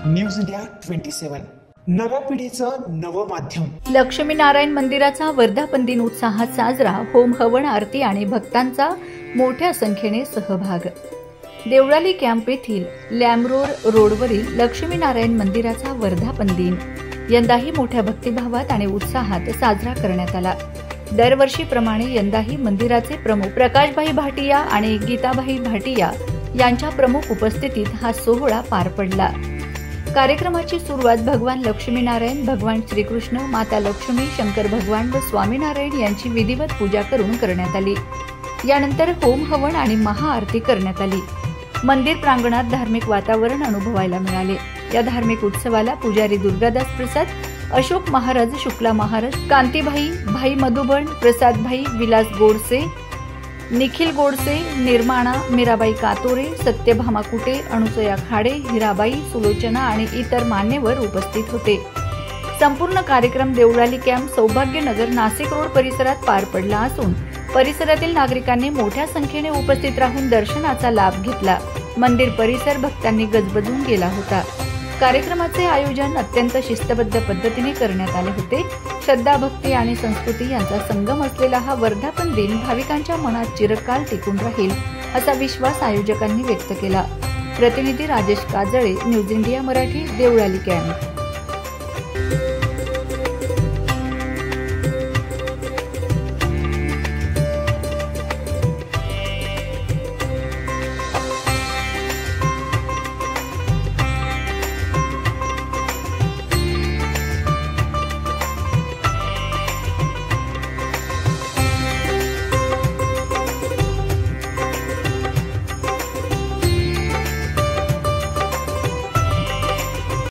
News India 27 नव्या पिढीचं नवं माध्यम। लक्ष्मीनारायण मंदिराचा वर्धापन दिन उत्साहात साजरा। होम हवन आरती आणि भक्तांचा मोठ्या संख्येने सहभाग। देवळाली कॅम्प येथील लॅमरोड रोडवरील लक्ष्मीनारायण मंदिराचा वर्धापन दिन यंदाही मोठ्या भक्तिभावात आणि उत्साहात साजरा करण्यात आला। दरवर्षीप्रमाणे यंदाही मंदिराचे प्रमुख प्रकाशभाई भाटिया आणि गीताबाई भाटिया यांच्या प्रमुख उपस्थितीत हा सोहळा पार पडला। कार्यक्रमाची सुरुवात भगवान लक्ष्मीनारायण, भगवान श्रीकृष्ण, माता लक्ष्मी, शंकर भगवान व स्वामीनारायण यांची विधिवत पूजा करून करण्यात आली। यानंतर होम हवन आणि महाआरती करण्यात आली। मंदिर प्रांगणात धार्मिक वातावरण अनुभवायला मिळाले। या धार्मिक उत्सवाला पुजारी दुर्गादास प्रसाद, अशोक महाराज, शुक्ला महाराज, कांतीभाई, भाई मधुबन, प्रसाद भाई, विलास गोडसे, निखिल गोडसे, निर्माणा, मीराबाई कातोरे, सत्यभामा कुटे, अनुसया खाडे, हिराबाई, सुलोचना आणि इतर मान्यवर उपस्थित होते। संपूर्ण कार्यक्रम देवळाली कॅम्प, सौभाग्यनगर, नाशिक रोड परिसरात पार पडला असून परिसरातील नागरिकांनी मोठ्या संख्येने उपस्थित राहून दर्शनाचा लाभ घेतला। मंदिर परिसर भक्तांनी गजबजून गेला होता। कार्यक्रमाचे आयोजन अत्यंत शिस्तबद्ध पद्धतीने करण्यात आले होते। श्रद्धा, भक्ती आणि संस्कृती यांचा संगम असलेला हा वर्धापन दिन भाविकांच्या मनात चिरकाल टिकून राहील असा विश्वास आयोजकांनी व्यक्त केला। प्रतिनिधी Rajesh Kajale, News India Marathi, Deolali camp.